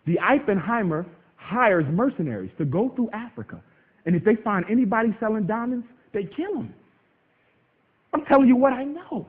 The Oppenheimer hires mercenaries to go through Africa. And if they find anybody selling diamonds, they kill them. I'm telling you what I know.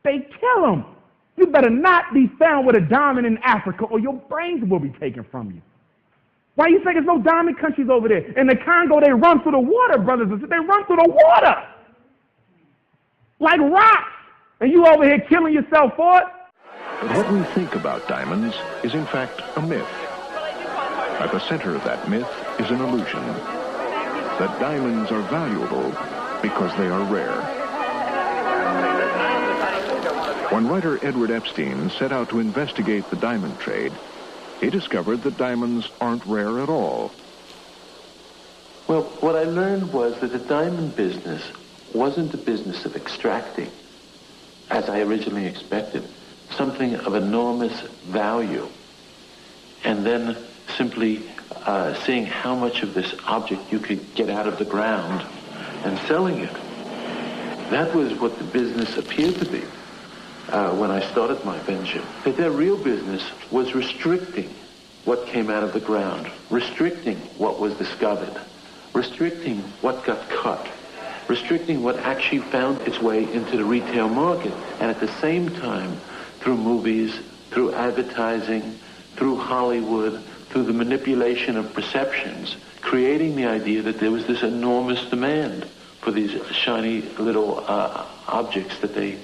They kill them. You better not be found with a diamond in Africa or your brains will be taken from you. Why do you think there's no diamond countries over there? In the Congo, they run through the water, brothers and sisters. They run through the water like rocks. And you over here killing yourself for it? What we think about diamonds is in fact a myth. At the center of that myth is an illusion that diamonds are valuable because they are rare. When writer Edward Epstein set out to investigate the diamond trade, he discovered that diamonds aren't rare at all. Well, what I learned was that the diamond business wasn't a business of extracting, as I originally expected, something of enormous value, and then simply seeing how much of this object you could get out of the ground and selling it. That was what the business appeared to be when I started my venture. That their real business was restricting what came out of the ground, restricting what was discovered, restricting what got cut, restricting what actually found its way into the retail market, and at the same time, through movies, through advertising, through Hollywood, through the manipulation of perceptions, creating the idea that there was this enormous demand for these shiny little objects that they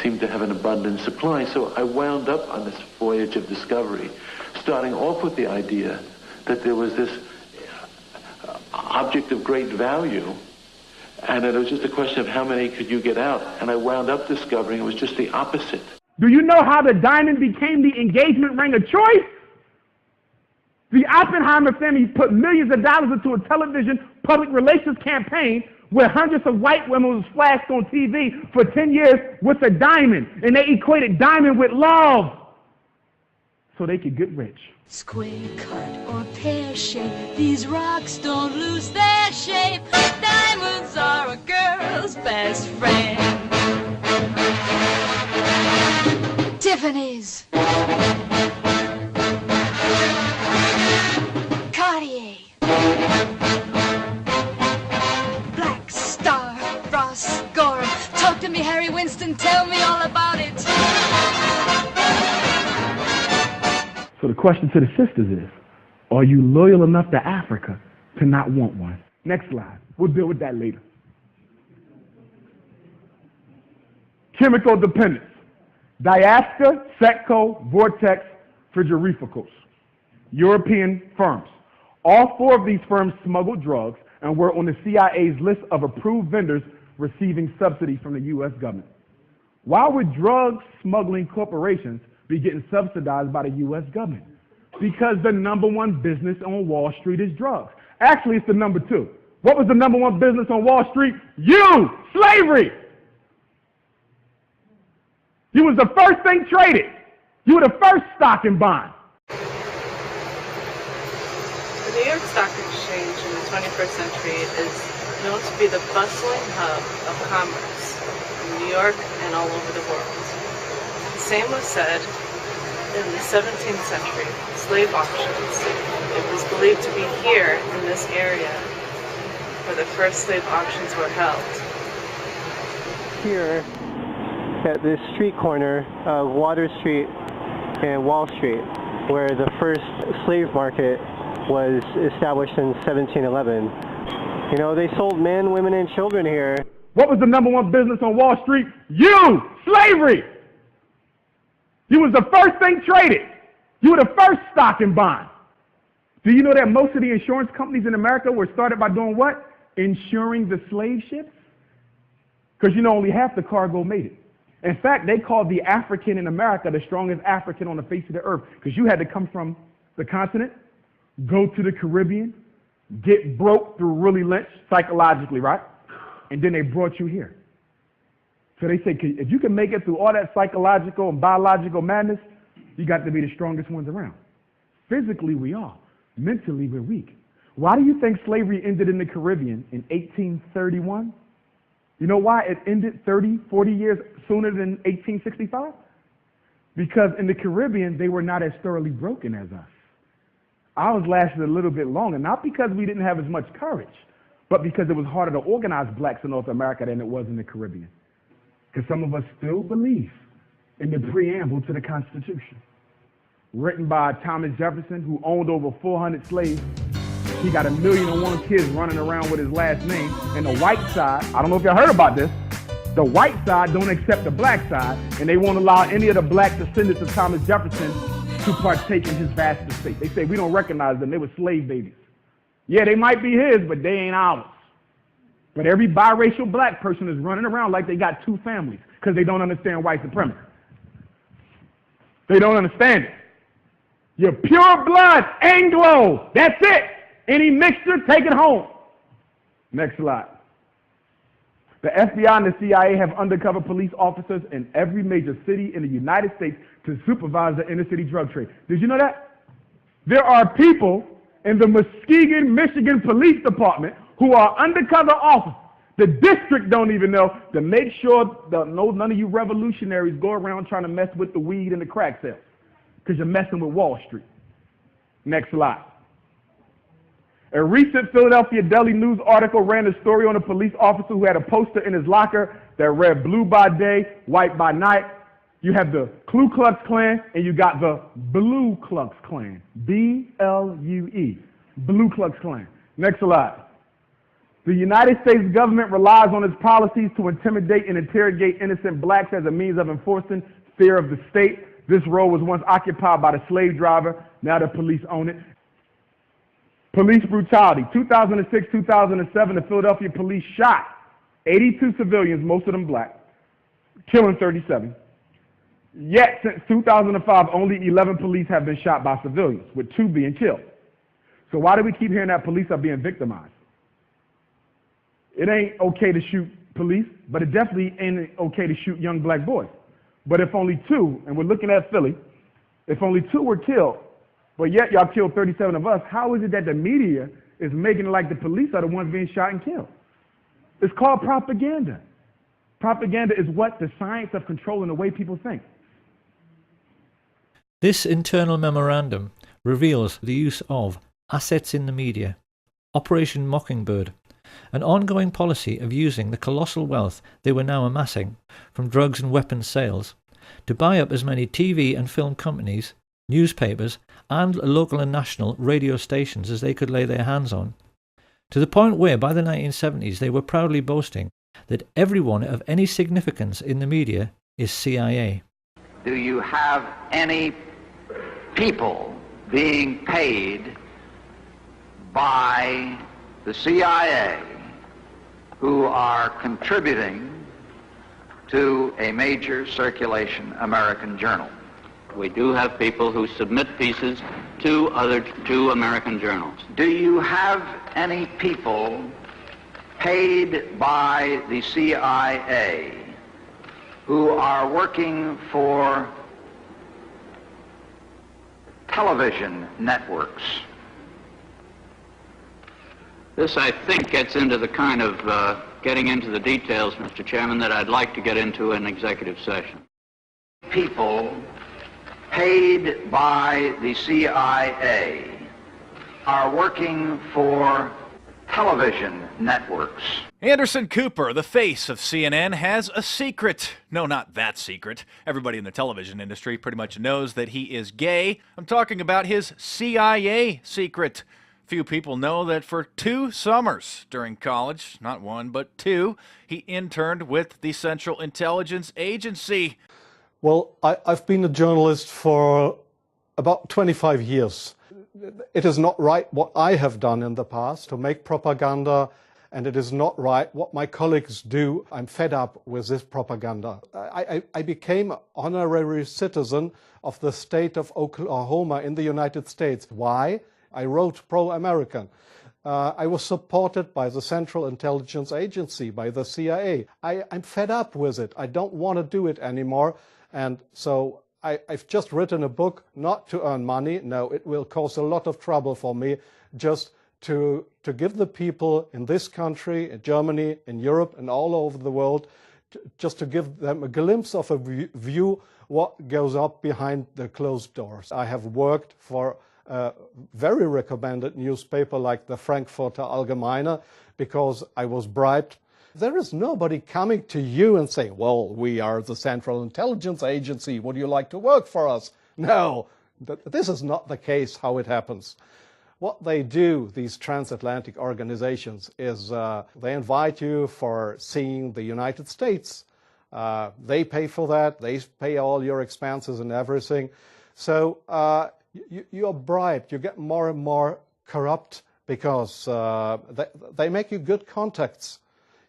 seemed to have an abundant supply. So I wound up on this voyage of discovery, starting off with the idea that there was this object of great value, and that it was just a question of how many could you get out. And I wound up discovering it was just the opposite. Do you know how the diamond became the engagement ring of choice? The Oppenheimer family put millions of dollars into a television public relations campaign where hundreds of white women was flashed on TV for 10 years with a diamond. And they equated diamond with love so they could get rich. Square cut or pear shape, these rocks don't lose their shape. Diamonds are a girl's best friend. Tiffany's, Cartier, Black Star, Ross, Gorham. Talk to me, Harry Winston, tell me all about it. So the question to the sisters is, are you loyal enough to Africa to not want one? Next slide. We'll deal with that later. Chemical dependence. Diaster, Setco, Vortex, Frigorificals. European firms. All four of these firms smuggled drugs and were on the CIA's list of approved vendors receiving subsidies from the U.S. government. Why would drug smuggling corporations be getting subsidized by the U.S. government? Because the number one business on Wall Street is drugs. Actually, it's the number two. What was the number one business on Wall Street? Slavery. You was the first thing traded. You were the first stock and bond. The New York Stock Exchange in the 21st century is known to be the bustling hub of commerce in New York and all over the world. The same was said in the 17th century, slave auctions. It was believed to be here in this area where the first slave auctions were held. Here at this street corner of Water Street and Wall Street, where the first slave market was established in 1711. You know, they sold men, women, and children here. What was the number one business on Wall Street? Slavery. You was the first thing traded. You were the first stock and bond. Do you know that most of the insurance companies in America were started by doing what? Insuring the slave ships? Because you know only half the cargo made it. In fact, they called the African in America the strongest African on the face of the earth, because you had to come from the continent, go to the Caribbean, get broke through Willie Lynch psychologically, right? And then they brought you here. So they say, if you can make it through all that psychological and biological madness, you got to be the strongest ones around. Physically, we are. Mentally, we're weak. Why do you think slavery ended in the Caribbean in 1831? You know why it ended 30, 40 years sooner than 1865? Because in the Caribbean, they were not as thoroughly broken as us. Ours lasted a little bit longer, not because we didn't have as much courage, but because it was harder to organize blacks in North America than it was in the Caribbean. Because some of us still believe in the preamble to the Constitution, written by Thomas Jefferson, who owned over 400 slaves. He got 1,000,001 kids running around with his last name. And the white side, I don't know if y'all heard about this, the white side don't accept the black side, and they won't allow any of the black descendants of Thomas Jefferson to partake in his vast estate. They say we don't recognize them. They were slave babies. Yeah, they might be his, but they ain't ours. But every biracial black person is running around like they got two families because they don't understand white supremacy. They don't understand it. You're pure blood, Anglo. That's it. Any mixture, take it home. Next slide. The FBI and the CIA have undercover police officers in every major city in the United States to supervise the inner city drug trade. Did you know that? There are people in the Muskegon, Michigan Police Department who are undercover officers. The district don't even know, to make sure that none of you revolutionaries go around trying to mess with the weed and the crack sales, because you're messing with Wall Street. Next slide. A recent Philadelphia Daily News article ran a story on a police officer who had a poster in his locker that read blue by day, white by night. You have the Ku Klux Klan and you got the Blue Klux Klan. B-L-U-E. Blue Klux Klan. Next slide. The United States government relies on its policies to intimidate and interrogate innocent blacks as a means of enforcing fear of the state. This role was once occupied by the slave driver. Now the police own it. Police brutality. 2006, 2007, the Philadelphia police shot 82 civilians, most of them black, killing 37. Yet, since 2005, only 11 police have been shot by civilians, with 2 being killed. So why do we keep hearing that police are being victimized? It ain't okay to shoot police, but it definitely ain't okay to shoot young black boys. But if only 2, and we're looking at Philly, if only 2 were killed, but yet y'all killed 37 of us, how is it that the media is making it like the police are the ones being shot and killed? It's called propaganda. Propaganda is what? The science of controlling the way people think. This internal memorandum reveals the use of assets in the media, Operation Mockingbird, an ongoing policy of using the colossal wealth they were now amassing from drugs and weapons sales to buy up as many TV and film companies, newspapers, and local and national radio stations as they could lay their hands on, to the point where by the 1970s they were proudly boasting that everyone of any significance in the media is CIA. Do you have any people being paid by the CIA who are contributing to a major circulation American journal? We do have people who submit pieces to American journals. Do you have any people paid by the CIA who are working for television networks? This, I think, gets into the kind of getting into the details, Mr. Chairman, that I'd like to get into in executive session. People paid by the CIA are working for television networks. Anderson Cooper, the face of CNN, has a secret. No, not that secret. Everybody in the television industry pretty much knows that he is gay. I'm talking about his CIA secret. Few people know that for 2 summers during college, not 1 but 2, he interned with the Central Intelligence Agency. Well, I've been a journalist for about 25 years. It is not right what I have done in the past to make propaganda, and it is not right what my colleagues do. I'm fed up with this propaganda. I became an honorary citizen of the state of Oklahoma in the United States. Why? I wrote pro-American. I was supported by the Central Intelligence Agency, by the CIA. I'm fed up with it. I don't want to do it anymore. And so I've just written a book not to earn money. No, it will cause a lot of trouble for me, just to give the people in this country, in Germany, in Europe, and all over the world, just to give them a glimpse of a view what goes up behind the closed doors. I have worked for very recommended newspaper like the Frankfurter Allgemeine because I was bribed. There is nobody coming to you and saying, well, we are the Central Intelligence Agency, would you like to work for us? No, this is not the case how it happens. What they do, these transatlantic organizations, is they invite you for seeing the United States. They pay for that, they pay all your expenses and everything. So you're bribed, you get more and more corrupt because they make you good contacts.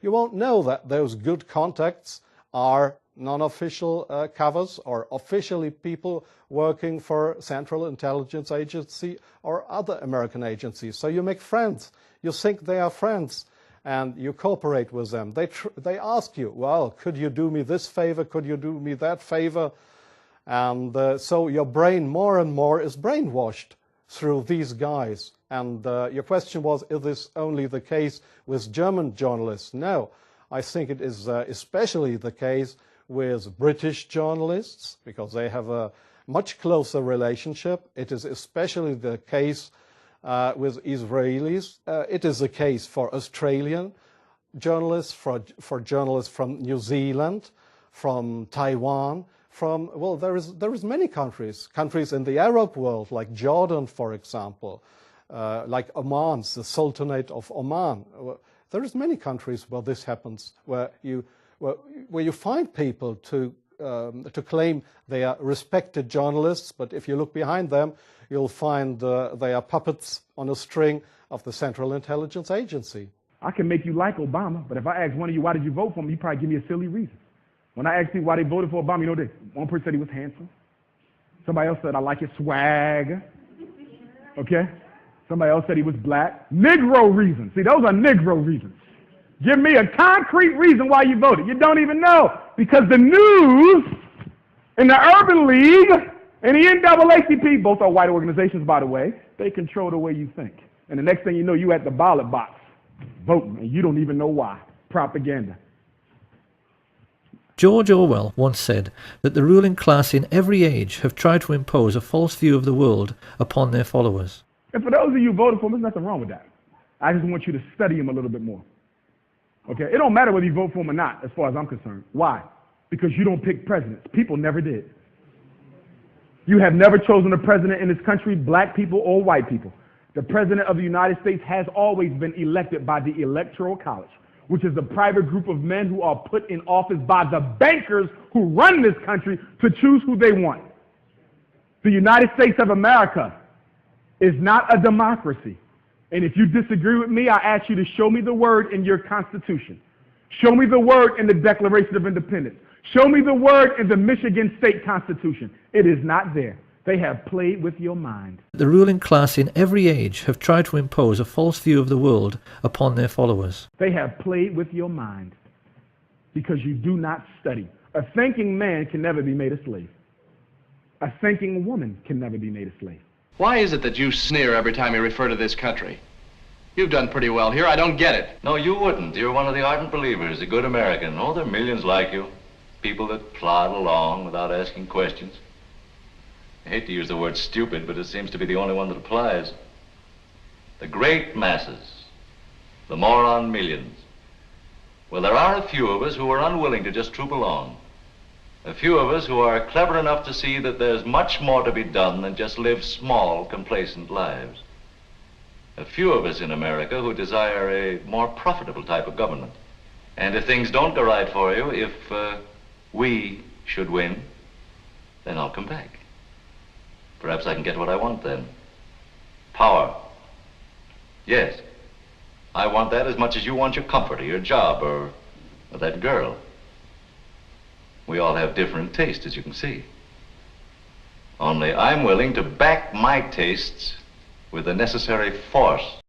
You won't know that those good contacts are non-official covers or officially people working for Central Intelligence Agency or other American agencies. So you make friends. You think they are friends and you cooperate with them. They ask you, well, could you do me this favor? Could you do me that favor? And so your brain more and more is brainwashed through these guys. And your question was, is this only the case with German journalists? No, I think it is especially the case with British journalists because they have a much closer relationship. It is especially the case with Israelis. It is the case for Australian journalists, for journalists from New Zealand, from Taiwan, from, well, there is many countries in the Arab world, like Jordan, for example, like Oman, the Sultanate of Oman. There is many countries where this happens, where you find people to claim they are respected journalists, but if you look behind them, you'll find they are puppets on a string of the Central Intelligence Agency. I can make you like Obama, but if I ask one of you, why did you vote for him, you probably give me a silly reason. When I asked people why they voted for Obama, you know this. One person said he was handsome. Somebody else said, I like his swag. Okay? Somebody else said he was black. Negro reasons. See, those are Negro reasons. Give me a concrete reason why you voted. You don't even know. Because the news and the Urban League and the NAACP, both are white organizations, by the way, they control the way you think. And the next thing you know, you at the ballot box voting, and you don't even know why. Propaganda. George Orwell once said that the ruling class in every age have tried to impose a false view of the world upon their followers. And for those of you who voted for him, there's nothing wrong with that. I just want you to study him a little bit more. Okay? It don't matter whether you vote for him or not, as far as I'm concerned. Why? Because you don't pick presidents. People never did. You have never chosen a president in this country, black people or white people. The president of the United States has always been elected by the Electoral College, which is a private group of men who are put in office by the bankers who run this country to choose who they want. The United States of America is not a democracy. And if you disagree with me, I ask you to show me the word in your Constitution. Show me the word in the Declaration of Independence. Show me the word in the Michigan State Constitution. It is not there. They have played with your mind. The ruling class in every age have tried to impose a false view of the world upon their followers. They have played with your mind because you do not study. A thinking man can never be made a slave. A thinking woman can never be made a slave. Why is it that you sneer every time you refer to this country? You've done pretty well here. I don't get it. No, you wouldn't. You're one of the ardent believers, a good American. Oh, there are millions like you. People that plod along without asking questions. I hate to use the word stupid, but it seems to be the only one that applies. The great masses, the moron millions. Well, there are a few of us who are unwilling to just troop along. A few of us who are clever enough to see that there's much more to be done than just live small, complacent lives. A few of us in America who desire a more profitable type of government. And if things don't go right for you, if we should win, then I'll come back. Perhaps I can get what I want then. Power. Yes. I want that as much as you want your comfort or your job or that girl. We all have different tastes, as you can see. Only I'm willing to back my tastes with the necessary force.